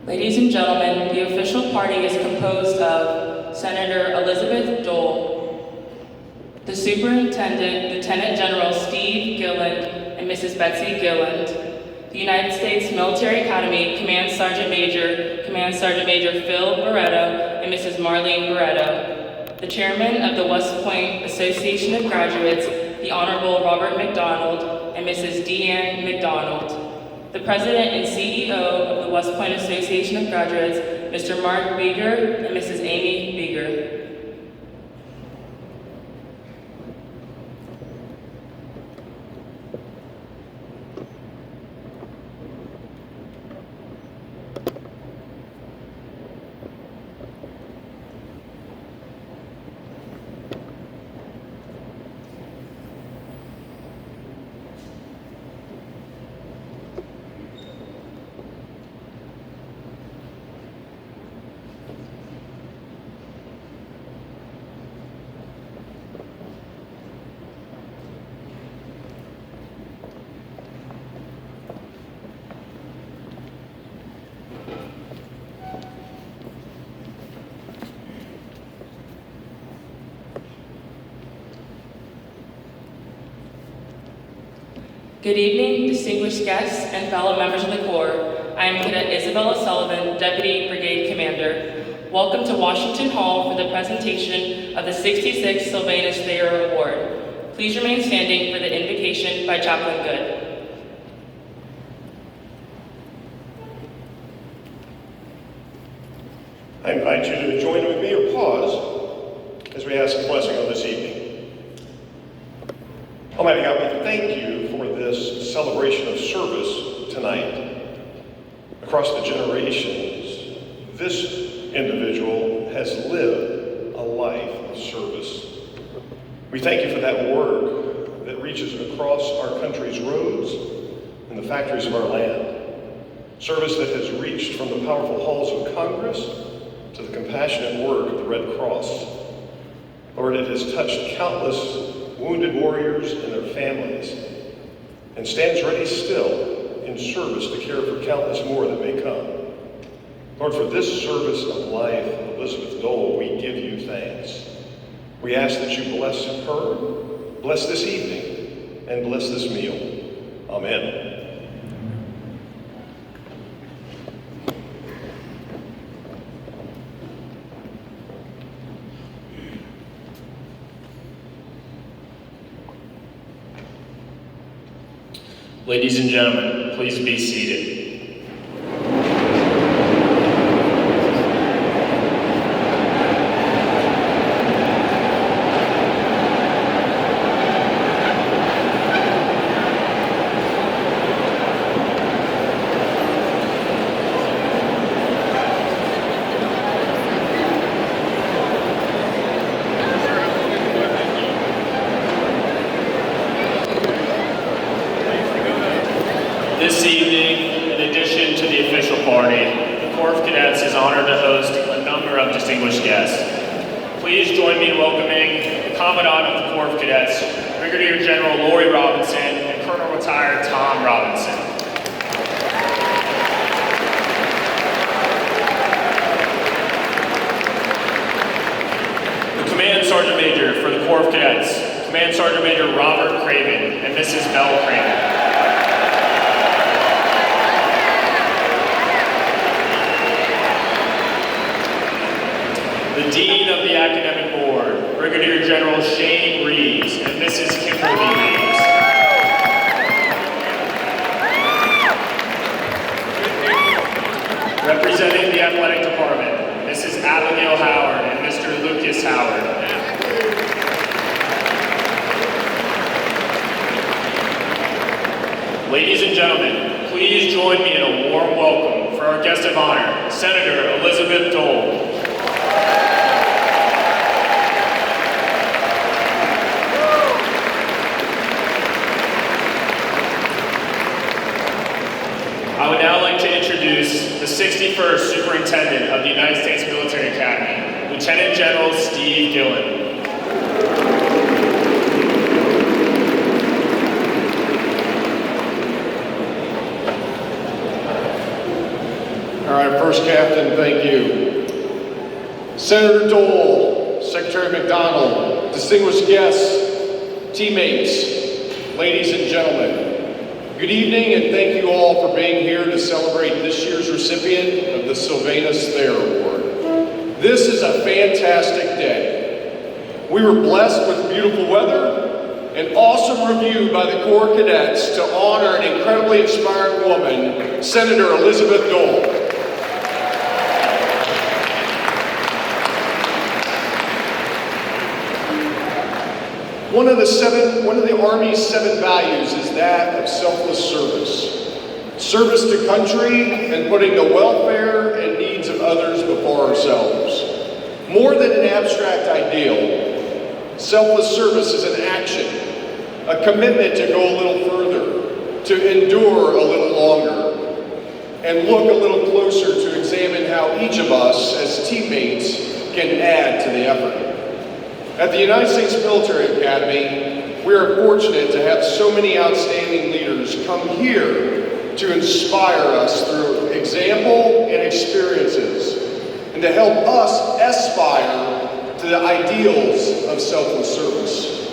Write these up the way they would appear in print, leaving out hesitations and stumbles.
Ladies and gentlemen, the official party is composed of Senator Elizabeth Dole, the Superintendent, Lieutenant General Steve Gilland, and Mrs. Betsy Gilland, the United States Military Academy Command Sergeant Major Phil Barretto, and Mrs. Marlene Barretto, the Chairman of the West Point Association of Graduates, the Honorable Robert MacDonald, and Mrs. Deanne MacDonald, the President and CEO of the West Point Association of Graduates, Mr. Mark Beeger, and Mrs. Amy Beeger. Good evening, distinguished guests and fellow members of the Corps. I am Cadet Isabella Sullivan, Deputy Brigade Commander. Welcome to Washington Hall for the presentation of the 66th Sylvanus Thayer Award. Please remain standing for the invocation by Chaplain Good. I invite you to join with me or pause as we ask a blessing on this evening. Almighty God, we thank you for this celebration of service tonight. Across the generations, this individual has lived a life of service. We thank you for that work that reaches across our country's roads and the factories of our land. Service that has reached from the powerful halls of Congress to the compassionate work of the Red Cross. Lord, it has touched countless wounded warriors and their families, and stands ready still in service to care for countless more that may come. Lord, for this service of life, Elizabeth Dole, we give you thanks. We ask that you bless her, bless this evening, and bless this meal. Amen. Ladies and gentlemen, please be seated. This evening, in addition to the official party, the Corps of Cadets is honored to host a number of distinguished guests. Please join me in welcoming the Commandant of the Corps of Cadets, Brigadier General Lori Robinson, and Colonel Retired Tom Robinson. The Command Sergeant Major for the Corps of Cadets, Command Sergeant Major Robert Craven and Mrs. Belle Craven. The Dean of the Academic Board, Brigadier General Shane Reeves and Mrs. Kimberly Reeves. Representing the Athletic Department, Mrs. Abigail Howard and Mr. Lucas Howard. Ladies and gentlemen, please join me in a warm welcome for our guest of honor, Senator Elizabeth Dole. I would now like to introduce the 61st Superintendent of the United States Military Academy, Lieutenant General Steve Gilland. All right, First Captain, thank you. Senator Dole, Secretary MacDonald, distinguished guests, teammates, ladies and gentlemen, good evening and thank you all for being here to celebrate this year's recipient of the Sylvanus Thayer Award. This is a fantastic day. We were blessed with beautiful weather, an awesome review by the Corps cadets to honor an incredibly inspiring woman, Senator Elizabeth Dole. One of the Army's 7 values is that of selfless service. Service to country and putting the welfare and needs of others before ourselves. More than an abstract ideal, selfless service is an action, a commitment to go a little further, to endure a little longer, and look a little closer to examine how each of us as teammates can add to the effort. At the United States Military Academy, we are fortunate to have so many outstanding leaders come here to inspire us through example and experiences, and to help us aspire to the ideals of selfless service.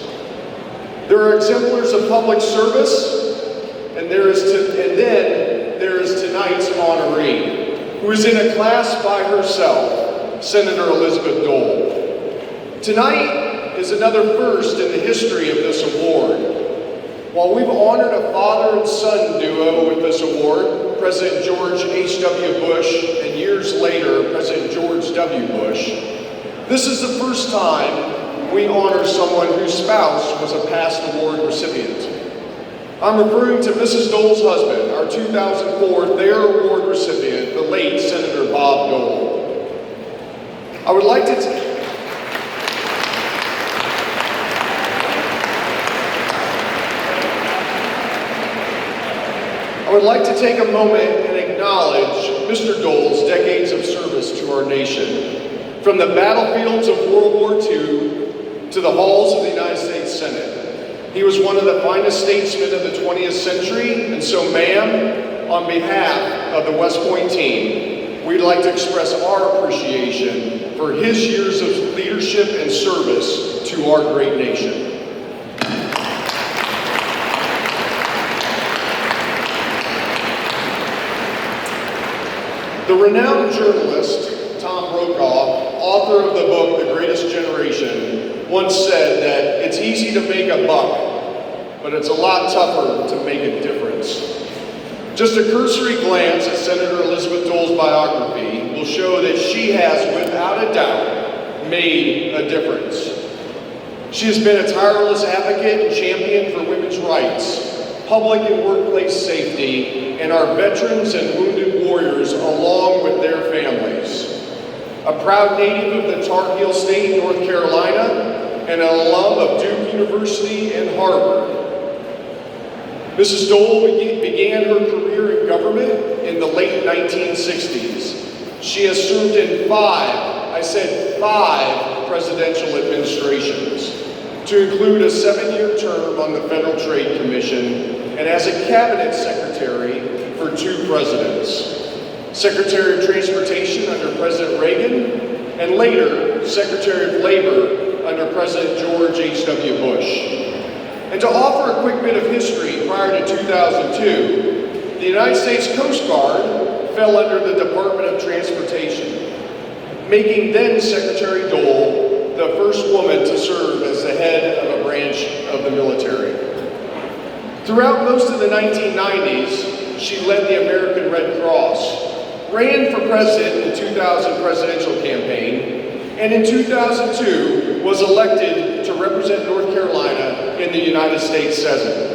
There are exemplars of public service, and then there is tonight's honoree, who is in a class by herself, Senator Elizabeth Dole. Tonight is another first in the history of this award. While we've honored a father and son duo with this award, President George H.W. Bush, and years later, President George W. Bush, this is the first time we honor someone whose spouse was a past award recipient. I'm referring to Mrs. Dole's husband, our 2004 Thayer Award recipient, the late Senator Bob Dole. I would like to take a moment and acknowledge Mr. Dole's decades of service to our nation, from the battlefields of World War II to the halls of the United States Senate. He was one of the finest statesmen of the 20th century, and so, ma'am, on behalf of the West Point team, we'd like to express our appreciation for his years of leadership and service to our great nation. The renowned journalist, Tom Brokaw, author of the book, The Greatest Generation, once said that it's easy to make a buck, but it's a lot tougher to make a difference. Just a cursory glance at Senator Elizabeth Dole's biography will show that she has, without a doubt, made a difference. She has been a tireless advocate and champion for women's rights, public and workplace safety, and our veterans and wounded warriors along with their families. A proud native of the Tar Heel State, North Carolina, and an alum of Duke University and Harvard. Mrs. Dole began her career in government in the late 1960s. She has served in 5 presidential administrations, to include a 7-year term on the Federal Trade Commission and as a cabinet secretary for 2 presidents. Secretary of Transportation under President Reagan, and later Secretary of Labor under President George H.W. Bush. And to offer a quick bit of history, prior to 2002, the United States Coast Guard fell under the Department of Transportation, making then Secretary Dole the first woman to serve as the head of a branch of the military. Throughout most of the 1990s, she led the American Red Cross, ran for president in the 2000 presidential campaign, and in 2002 was elected to represent North Carolina in the United States Senate.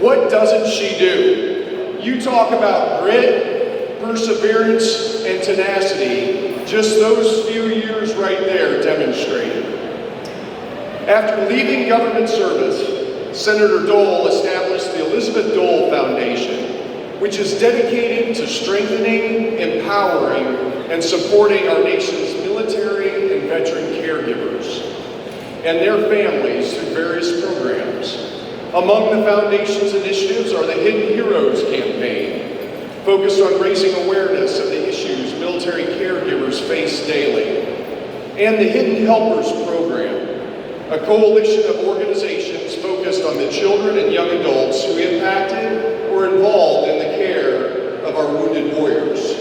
What doesn't she do? You talk about grit, perseverance, and tenacity. Just those few years right there demonstrated. After leaving government service, Senator Dole established the Elizabeth Dole Foundation, which is dedicated to strengthening, empowering, and supporting our nation's military and veteran caregivers and their families through various programs. Among the Foundation's initiatives are the Hidden Heroes campaign, focused on raising awareness of the issues military caregivers face daily, and the Hidden Helpers Program, a coalition of organizations focused on the children and young adults who impacted or involved in the care of our wounded warriors.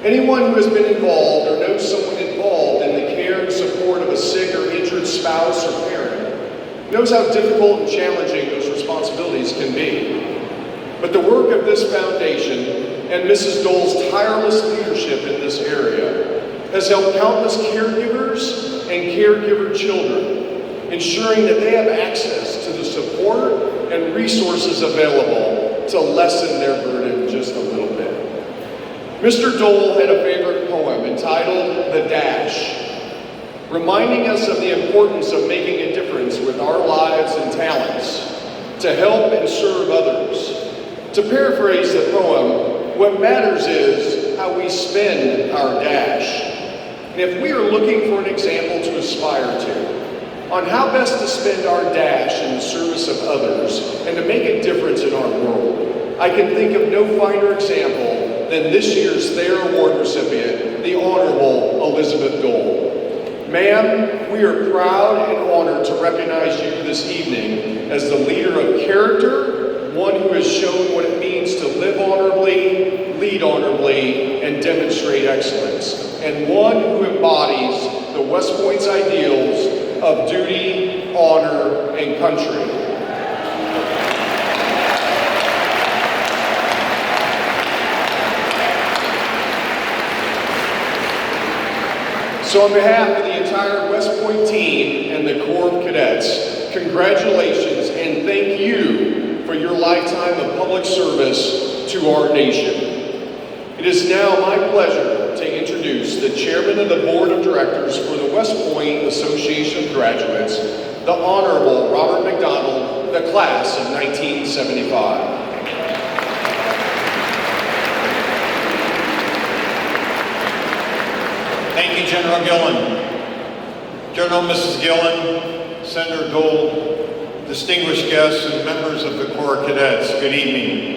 Anyone who has been involved or knows someone involved in the care and support of a sick or injured spouse or parent knows how difficult and challenging those responsibilities can be. But the work of this foundation and Mrs. Dole's tireless leadership in this area has helped countless caregivers and caregiver children, ensuring that they have access to the support and resources available to lessen their burden just a little bit. Mr. Dole had a favorite poem entitled "The Dash," reminding us of the importance of making a difference with our lives and talents to help and serve others. To paraphrase the poem, what matters is how we spend our dash. And if we are looking for an example to aspire to on how best to spend our dash in the service of others and to make a difference in our world, I can think of no finer example than this year's Thayer Award recipient, the Honorable Elizabeth Dole. Ma'am, we are proud and honored to recognize you this evening as the leader of character, one who has shown what it means to live honorably, lead honorably, and demonstrate excellence, and one who embodies the West Point's ideals of duty, honor, and country. So on behalf of the entire West Point team and the Corps of Cadets, congratulations and thank you for your lifetime of public service to our nation. It is now my pleasure to introduce the Chairman of the Board of Directors for the West Point Association of Graduates, the Honorable Robert MacDonald, the class of 1975. Thank you, General Gilland. General Mrs. Gilland, Senator Dole, distinguished guests and members of the Corps of Cadets, good evening.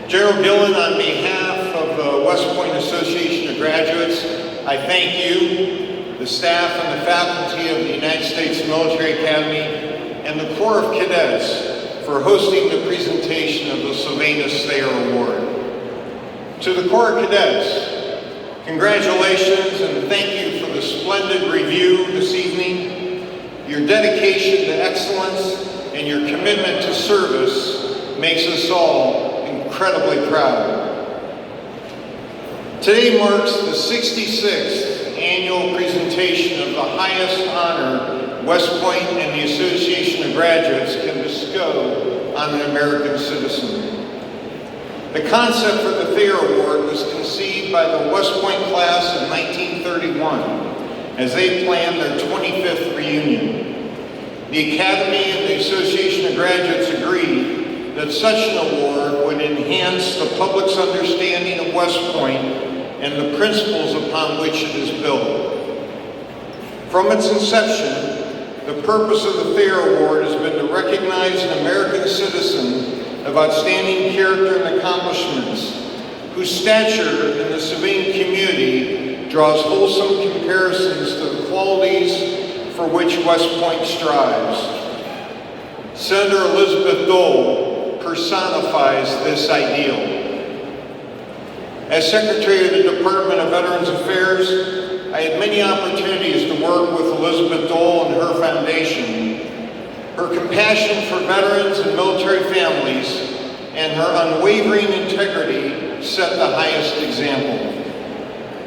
General Gilland, on behalf of the West Point Association of Graduates, I thank you, the staff and the faculty of the United States Military Academy, and the Corps of Cadets for hosting the presentation of the Sylvanus Thayer Award. To the Corps of Cadets, congratulations and thank you for the splendid review this evening. Your dedication to excellence and your commitment to service makes us all incredibly proud. Today marks the 66th annual presentation of the highest honor West Point and the Association of Graduates can bestow on an American citizen. The concept for the Thayer Award was conceived by the West Point class in 1931 as they planned their 25th reunion. The Academy and the Association of Graduates agreed that such an award would enhance the public's understanding of West Point and the principles upon which it is built. From its inception, the purpose of the Thayer Award has been to recognize an American citizen of outstanding character and accomplishments, whose stature in the civilian community draws wholesome comparisons to the qualities for which West Point strives. Senator Elizabeth Dole personifies this ideal. As Secretary of the Department of Veterans Affairs, I had many opportunities to work with Elizabeth Dole and her foundation. Her compassion for veterans and military families and her unwavering integrity set the highest example.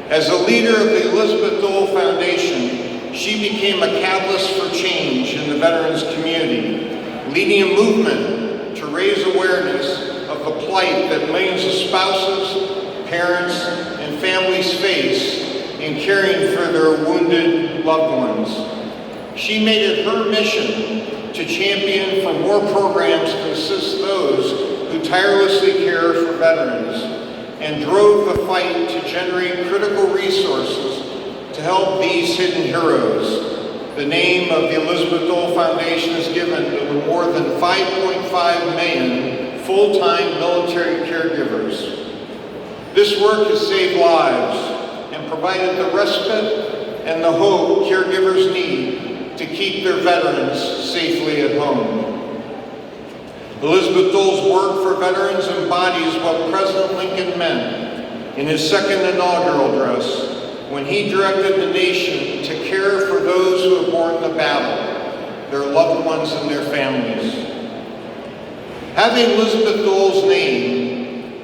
As a leader of the Elizabeth Dole Foundation, she became a catalyst for change in the veterans community, leading a movement to raise awareness of the plight that millions of spouses, parents, and families face in caring for their wounded loved ones. She made it her mission to champion for more programs to assist those who tirelessly care for veterans, and drove the fight to generate critical resources to help these hidden heroes. The name of the Elizabeth Dole Foundation is given to the more than 5.5 million full-time military caregivers. This work has saved lives and provided the respite and the hope caregivers need to keep their veterans safely at home. Elizabeth Dole's work for veterans embodies what President Lincoln meant in his second inaugural address when he directed the nation to care for those who have borne the battle, their loved ones and their families. Having Elizabeth Dole's name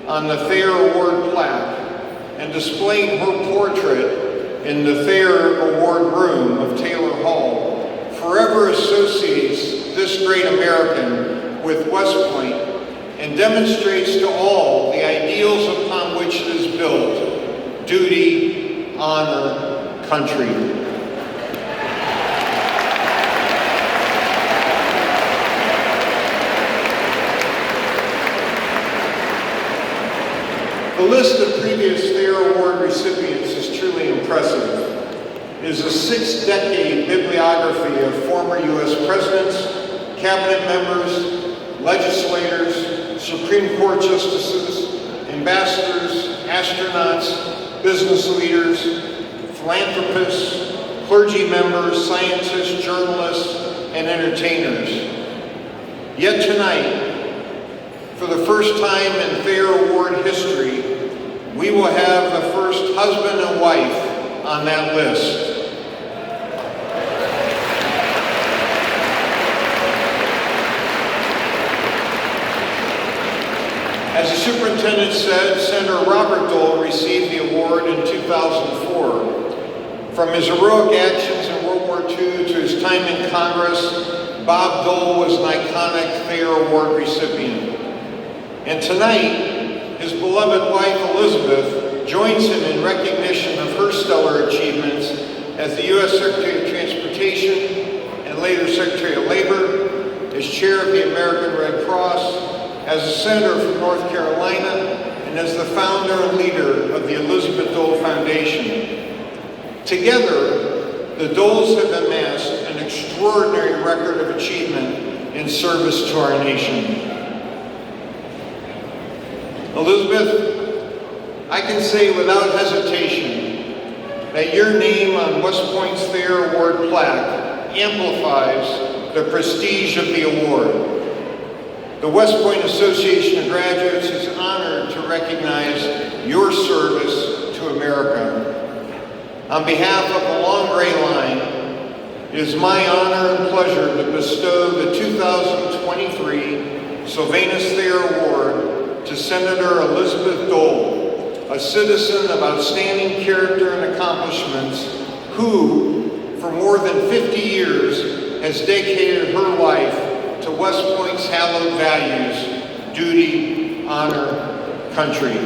on the Thayer Award plaque and displaying her portrait in the Thayer Award room of Taylor Hall forever associates this great American with West Point and demonstrates to all the ideals upon which it is built: duty, honor, country. The list of previous Thayer Award recipients is truly impressive. It is a 6-decade bibliography of former U.S. presidents, cabinet members, legislators, Supreme Court justices, ambassadors, astronauts, business leaders, philanthropists, clergy members, scientists, journalists, and entertainers. Yet tonight, for the first time in Thayer Award history, we will have the first husband and wife on that list. As the superintendent said, Senator Robert Dole received the award in 2004. From his heroic actions in World War II to his time in Congress, Bob Dole was an iconic Thayer Award recipient. And tonight, his beloved wife Elizabeth joins him in recognition of her stellar achievements as the U.S. Secretary of Transportation and later Secretary of Labor, as chair of the American Red Cross, as a senator from North Carolina, and as the founder and leader of the Elizabeth Dole Foundation. Together, the Doles have amassed an extraordinary record of achievement in service to our nation. Elizabeth, I can say without hesitation that your name on West Point's Thayer Award plaque amplifies the prestige of the award. The West Point Association of Graduates is honored to recognize your service to America. On behalf of the Long Gray Line, it is my honor and pleasure to bestow the 2023 Sylvanus Thayer Award to Senator Elizabeth Dole, a citizen of outstanding character and accomplishments who, for more than 50 years, has dedicated her life to West Point's hallowed values: duty, honor, country.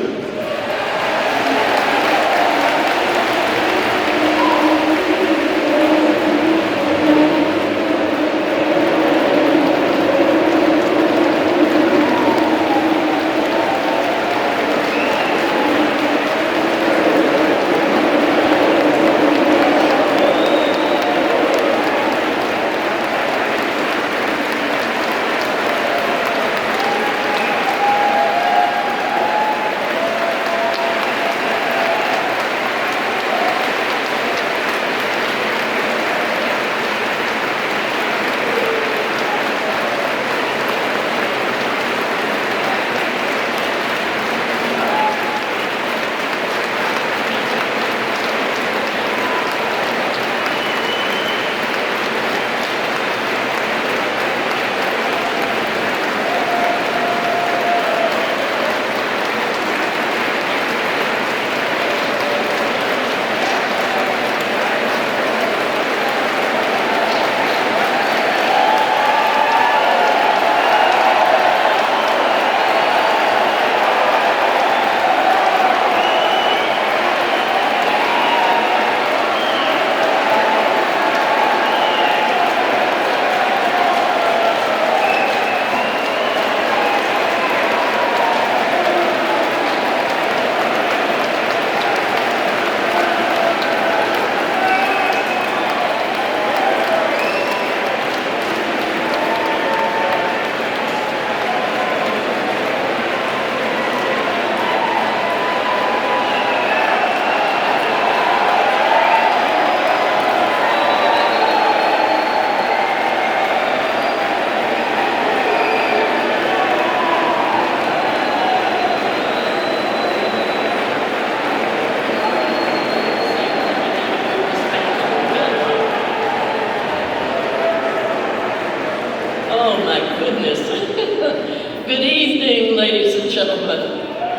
Good evening, ladies and gentlemen.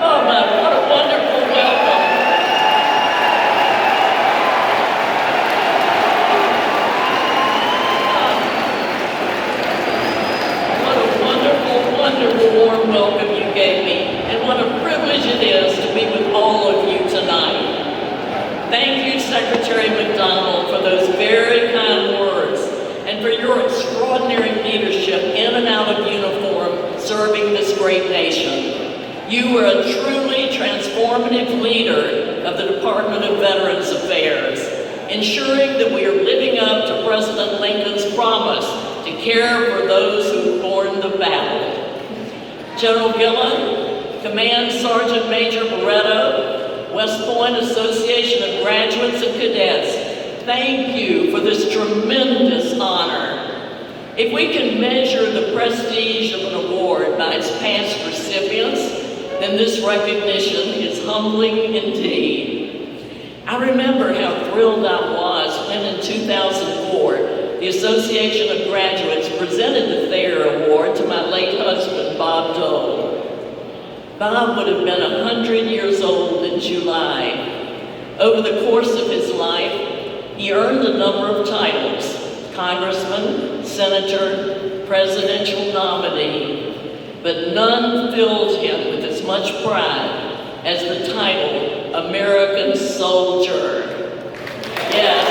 Oh my, what a wonderful welcome. What a wonderful, wonderful warm welcome you gave me, and what a privilege it is to be with all of you tonight. Thank you, Secretary MacDonald, for those very kind words, and for your extraordinary leadership in and out of uniform serving this great nation. You were a truly transformative leader of the Department of Veterans Affairs, ensuring that we are living up to President Lincoln's promise to care for those who mourn the battle. General Gilland, Command Sergeant Major Barretto, West Point Association of Graduates and Cadets, thank you for this tremendous honor. If we can measure the prestige of an award by its past recipients, then this recognition is humbling indeed. I remember how thrilled I was when in 2004, the Association of Graduates presented the Thayer Award to my late husband, Bob Dole. Bob would have been 100 years old in July. Over the course of his life, he earned a number of titles: congressman, senator, presidential nominee, but none filled him with as much pride as the title American Soldier. Yes.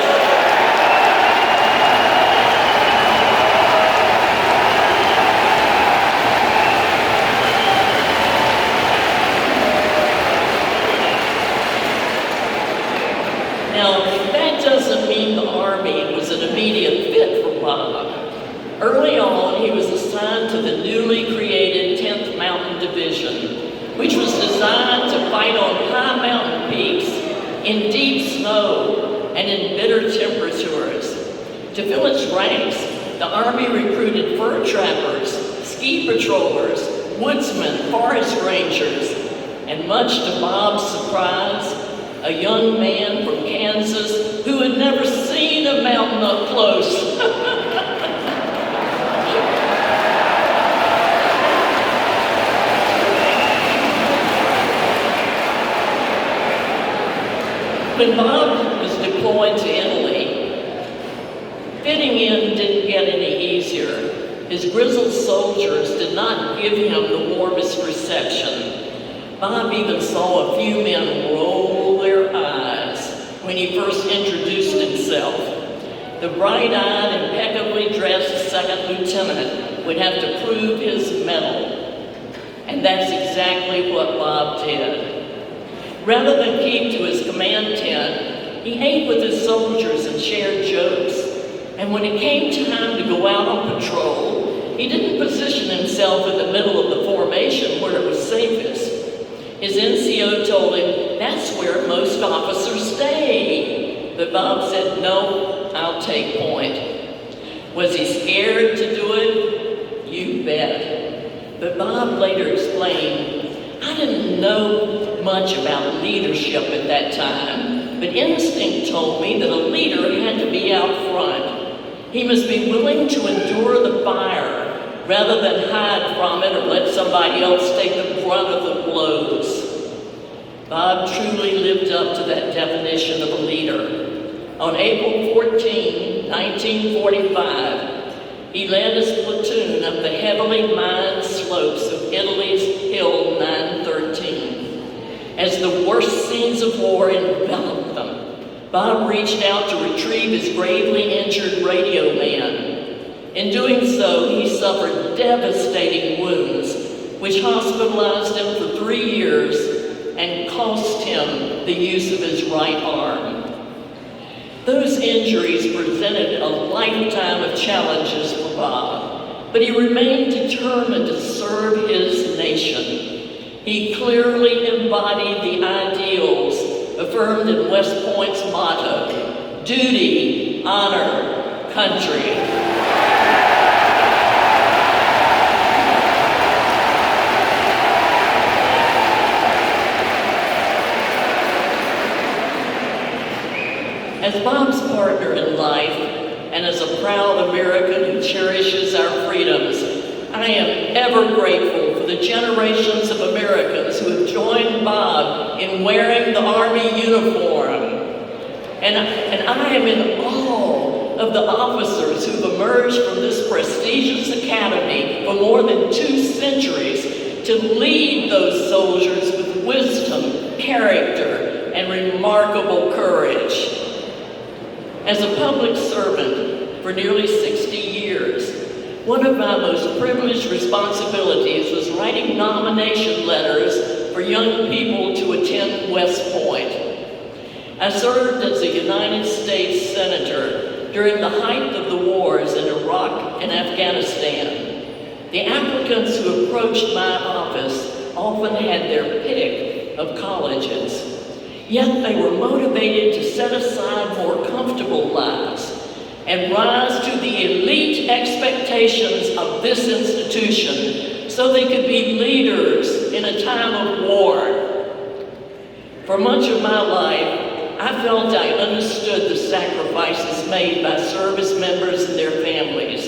Now, that doesn't mean the Army was an immediate fit for Bob. Early on, he was assigned to the newly created 10th Mountain Division, which was designed to fight on high mountain peaks, in deep snow, and in bitter temperatures. To fill its ranks, the Army recruited fur trappers, ski patrollers, woodsmen, forest rangers, and much to Bob's surprise, a young man from Kansas who had never seen a mountain up close. When Bob was deployed to Italy, fitting in didn't get any easier. His grizzled soldiers did not give him the warmest reception. Bob even saw a few men roll their eyes when he first introduced himself. The bright-eyed, impeccably dressed second lieutenant would have to prove his mettle. And that's exactly what Bob did. Rather than keep to his command tent, he ate with his soldiers and shared jokes. And when it came time to go out on patrol, he didn't position himself in the middle of the formation where it was safest. His NCO told him that's where most officers stay. But Bob said, no, I'll take point. Was he scared to do it? You bet. But Bob later explained, I didn't know much about leadership at that time, but instinct told me that a leader had to be out front. He must be willing to endure the fire rather than hide from it or let somebody else take the brunt of the blows. Bob truly lived up to that definition of a leader. On April 14, 1945, he led his platoon up the heavily mined slopes of Italy's Hill 913. As the worst scenes of war enveloped them, Bob reached out to retrieve his gravely injured radio man. In doing so, he suffered devastating wounds, which hospitalized him for 3 years and cost him the use of his right arm. Those injuries presented a lifetime of challenges for Bob, but he remained determined to serve his nation. He clearly embodied the ideals affirmed in West Point's motto, duty, honor, country. As Bob's partner in life, and as a proud American who cherishes our freedoms, I am ever grateful for the generations of Americans who have joined Bob in wearing the Army uniform. And I am in awe of the officers who've emerged from this prestigious academy for more than 2 centuries to lead those soldiers with wisdom, character, and remarkable courage. As a public servant for nearly 60 years, one of my most privileged responsibilities was writing nomination letters for young people to attend West Point. I served as a United States Senator during the height of the wars in Iraq and Afghanistan. The applicants who approached my office often had their pick of colleges, yet they were motivated to set aside more comfortable lives and rise to the elite expectations of this institution so they could be leaders in a time of war. For much of my life, I felt I understood the sacrifices made by service members and their families.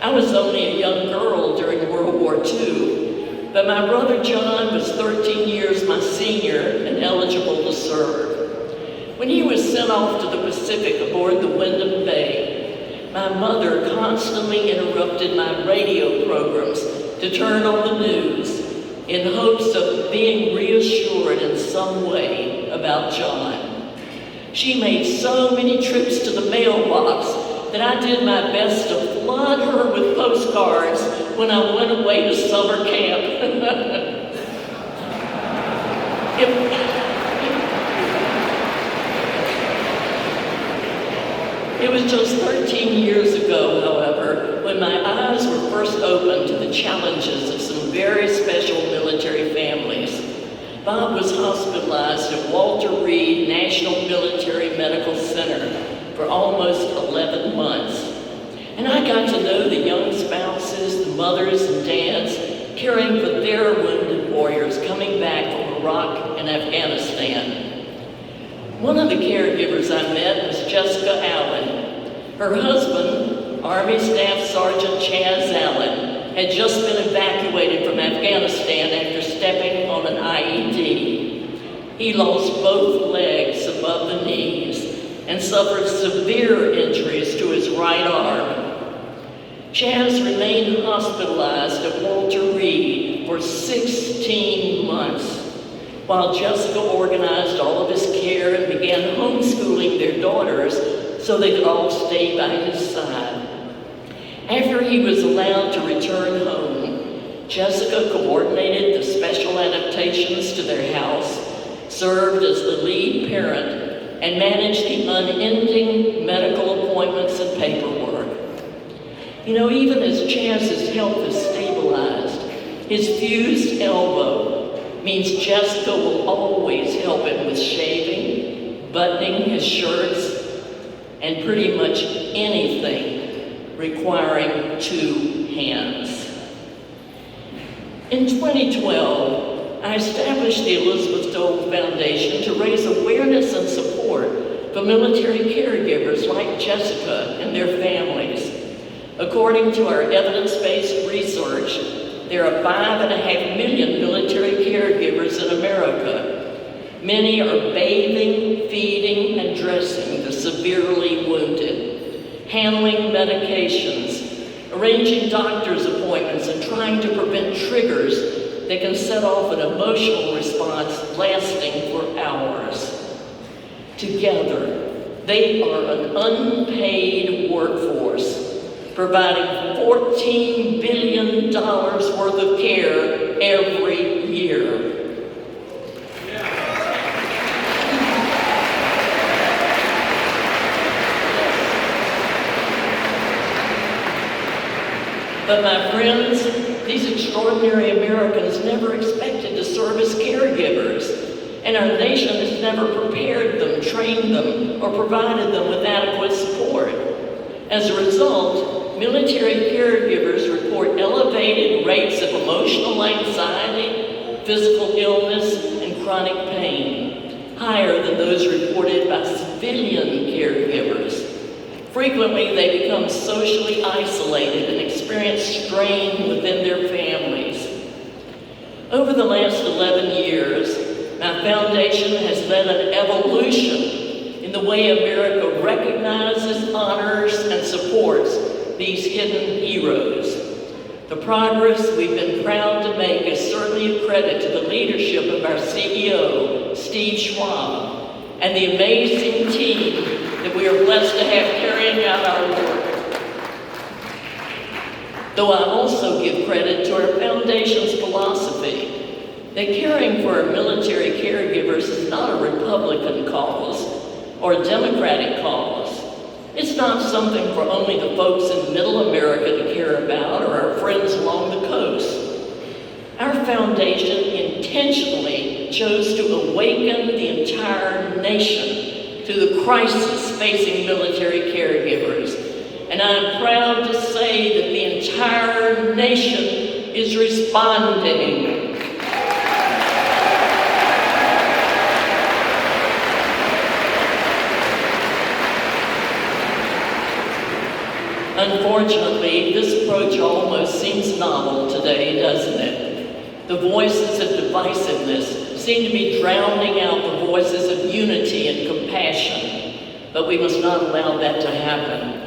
I was only a young girl during World War II, but my brother John was 13 years my senior and eligible to serve. When he was sent off to the Pacific aboard the Wyndham Bay, my mother constantly interrupted my radio programs to turn on the news in hopes of being reassured in some way about John. She made so many trips to the mailbox that I did my best to flood her with postcards when I went away to summer camp. It was just 13 years ago, however, when my eyes were first opened to the challenges of some very special military families. Bob was hospitalized at Walter Reed National Military Medical Center for almost 11 months. And I got to know the young spouses, the mothers and dads caring for their wounded warriors coming back from Iraq and Afghanistan. One of the caregivers I met was Jessica Allen. Her husband, Army Staff Sergeant Chaz Allen, had just been evacuated from Afghanistan after stepping on an IED. He lost both legs above the knees and suffered severe injuries to his right arm. Chaz remained hospitalized at Walter Reed for 16 months, while Jessica organized all of his care and began homeschooling their daughters so they could all stay by his side. After he was allowed to return home, Jessica coordinated the special adaptations to their house, served as the lead parent, and managed the unending medical appointments and paperwork. You know, even as Chaz's health is stabilized, his fused elbow means Jessica will always help him with shaving, buttoning his shirts, and pretty much anything requiring 2 hands. In 2012, I established the Elizabeth Dole Foundation to raise awareness and support for military caregivers like Jessica and their families. According to our evidence-based research, there are 5.5 million military caregivers in America. Many are bathing, feeding, and dressing the severely wounded, handling medications, arranging doctor's appointments, and trying to prevent triggers that can set off an emotional response lasting for hours. Together, they are an unpaid workforce, providing $14 billion worth of care every year. But my friends, these extraordinary Americans never expected to serve as caregivers, and our nation has never prepared them, trained them, or provided them with adequate support. As a result, military caregivers report elevated rates of emotional anxiety, physical illness, and chronic pain, higher than those reported by civilian caregivers. Frequently, they become socially isolated and experience experienced strain within their families. Over the last 11 years, my foundation has led an evolution in the way America recognizes, honors, and supports these hidden heroes. The progress we've been proud to make is certainly a credit to the leadership of our CEO, Steve Schwab, and the amazing team that we are blessed to have carrying out our work. Though I also give credit to our foundation's philosophy that caring for our military caregivers is not a Republican cause or a Democratic cause. It's not something for only the folks in Middle America to care about or our friends along the coast. Our foundation intentionally chose to awaken the entire nation to the crisis facing military caregivers. And I'm proud to say that the entire nation is responding. Unfortunately, this approach almost seems novel today, doesn't it? The voices of divisiveness seem to be drowning out the voices of unity and compassion, but we must not allow that to happen.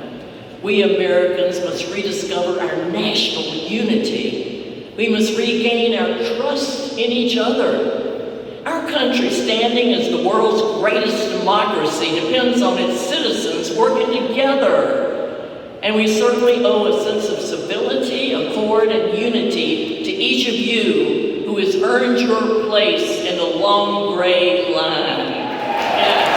We Americans must rediscover our national unity. We must regain our trust in each other. Our country's standing as the world's greatest democracy depends on its citizens working together. And we certainly owe a sense of civility, accord, and unity to each of you who has earned your place in the long gray line. Yes.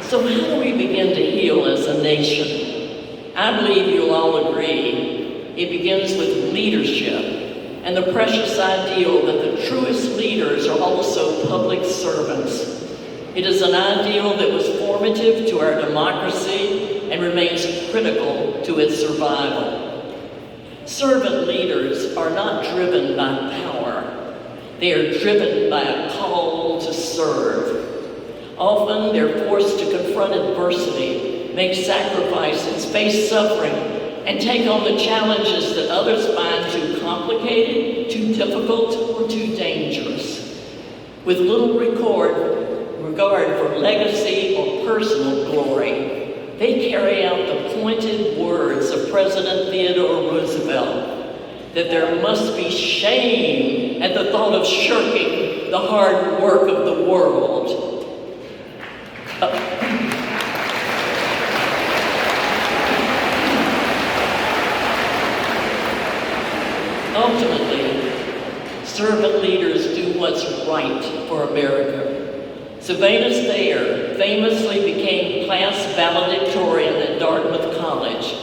So how do we begin to heal as a nation? I believe you'll all agree it begins with leadership. And the precious ideal that the truest leaders are also public servants. It is an ideal that was formative to our democracy and remains critical to its survival. Servant leaders are not driven by power. They are driven by a call to serve. Often they're forced to confront adversity, make sacrifices, face suffering, and take on the challenges that others find too complicated, too difficult, or too dangerous. With little regard for legacy or personal glory, they carry out the pointed words of President Theodore Roosevelt, that there must be shame at the thought of shirking the hard work of the world. Ultimately, servant leaders do what's right for America. Sylvanus Thayer famously became class valedictorian at Dartmouth College,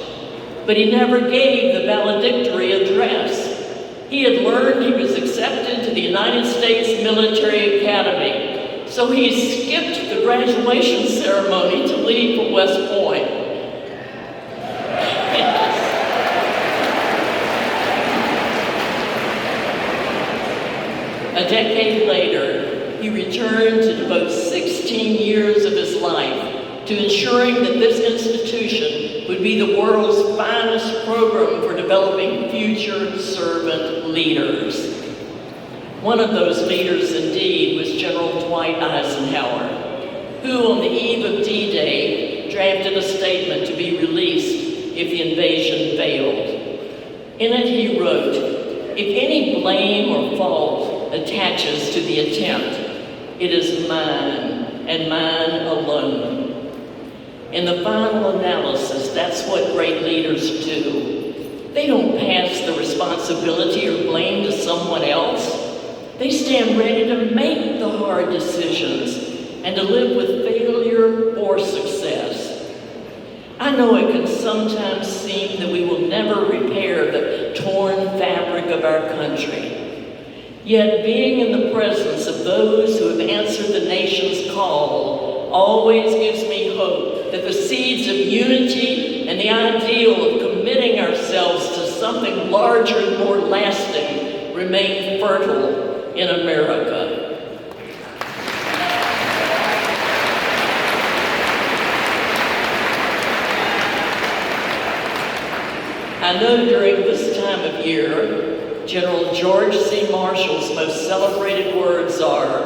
but he never gave the valedictory address. He had learned he was accepted to the United States Military Academy, so he skipped the graduation ceremony to leave for West Point. A decade later, he returned to devote 16 years of his life to ensuring that this institution would be the world's finest program for developing future servant leaders. One of those leaders, indeed, was General Dwight Eisenhower, who on the eve of D-Day drafted a statement to be released if the invasion failed. In it he wrote, "If any blame or fault attaches to the attempt, it is mine and mine alone." In the final analysis, that's what great leaders do. They don't pass the responsibility or blame to someone else. They stand ready to make the hard decisions and to live with failure or success. I know it can sometimes seem that we will never repair the torn fabric of our country. Yet being in the presence of those who have answered the nation's call always gives me hope that the seeds of unity and the ideal of committing ourselves to something larger and more lasting remain fertile in America. I know during this time of year, General George C. Marshall's most celebrated words are,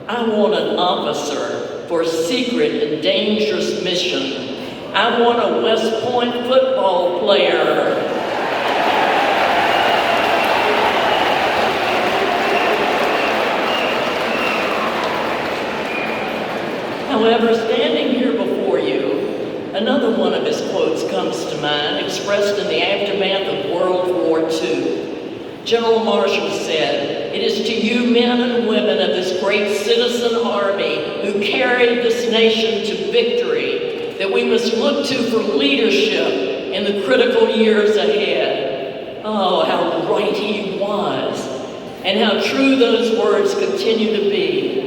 "I want an officer for a secret and dangerous mission. I want a West Point football player." However, standing here before you, another one of his quotes comes to mind, expressed in the aftermath of World War II. General Marshall said, "It is to you men and women of this great citizen army who carried this nation to victory that we must look to for leadership in the critical years ahead." Oh, how right he was, and how true those words continue to be.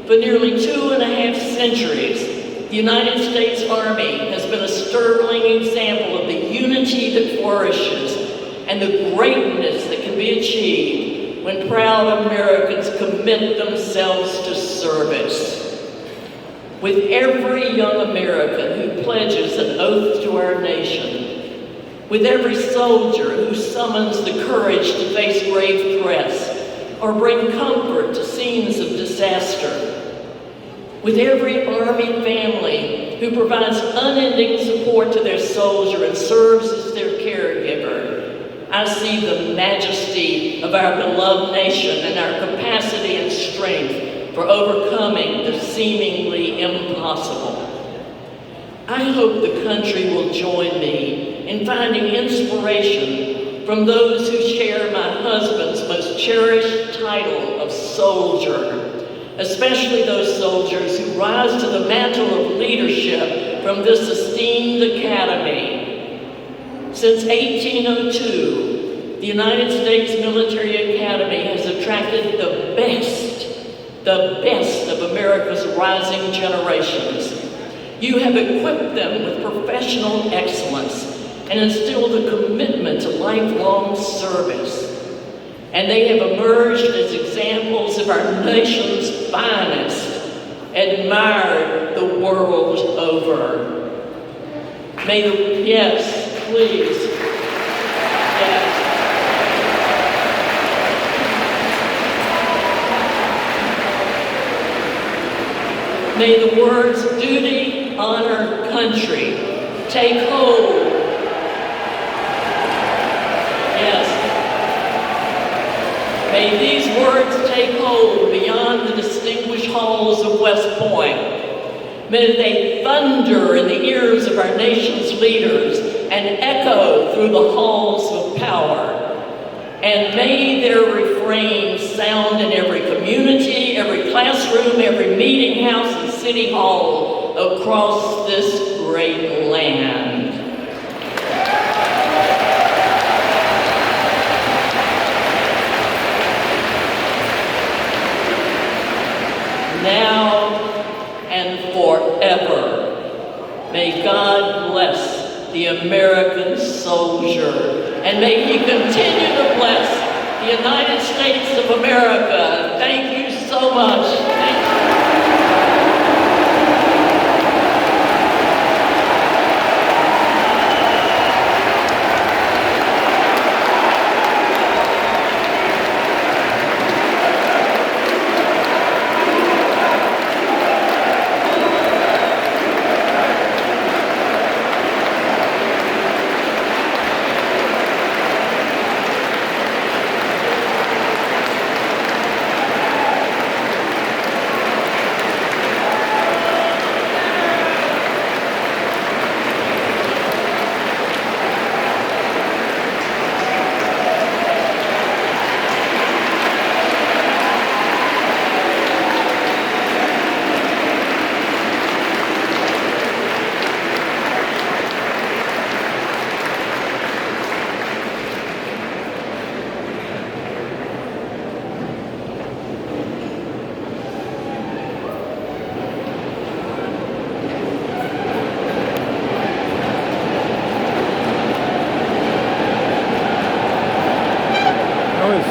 For nearly 2.5 centuries, the United States Army has been a sterling example of the unity that flourishes and the greatness that can be achieved when proud Americans commit themselves to service. With every young American who pledges an oath to our nation, with every soldier who summons the courage to face grave threats or bring comfort to scenes of disaster, with every Army family who provides unending support to their soldier and serves as their caregiver, I see the majesty of our beloved nation and our capacity and strength for overcoming the seemingly impossible. I hope the country will join me in finding inspiration from those who share my husband's most cherished title of soldier, especially those soldiers who rise to the mantle of leadership from this esteemed academy. Since 1802, the United States Military Academy has attracted the best of America's rising generations. You have equipped them with professional excellence and instilled a commitment to lifelong service. And they have emerged as examples of our nation's finest, admired the world over. Yes, please. Yes. May the words duty, honor, country take hold. Yes. May these words take hold beyond the distinguished halls of West Point. May they thunder in the ears of our nation's leaders and echo through the halls of power. And may their refrains sound in every community, every classroom, every meeting house and city hall across this great land. Now and forever, may God bless the American soldier, and may he continue to bless the United States of America. Thank you so much. Thank you.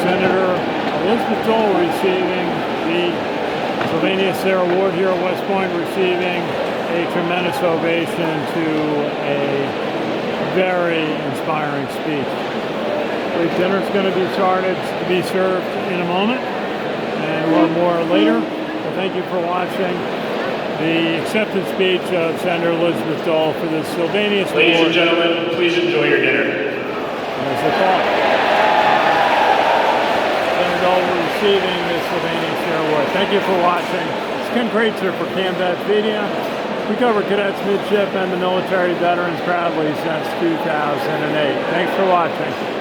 Senator Elizabeth Dole receiving the Sylvania Award here at West Point, receiving a tremendous ovation to a very inspiring speech. The dinner's going to be served in a moment, and we'll have more later. So thank you for watching the acceptance speech of Senator Elizabeth Dole for the Sylvanus Award. Ladies and gentlemen, please enjoy your dinner. There's the call. Senator Dole receiving the Sylvanus Award. Thank you for watching. It's Ken Kraetzer for CaMMVetsMedia. We cover cadets, midship, and the military veterans proudly since 2008. Thanks for watching.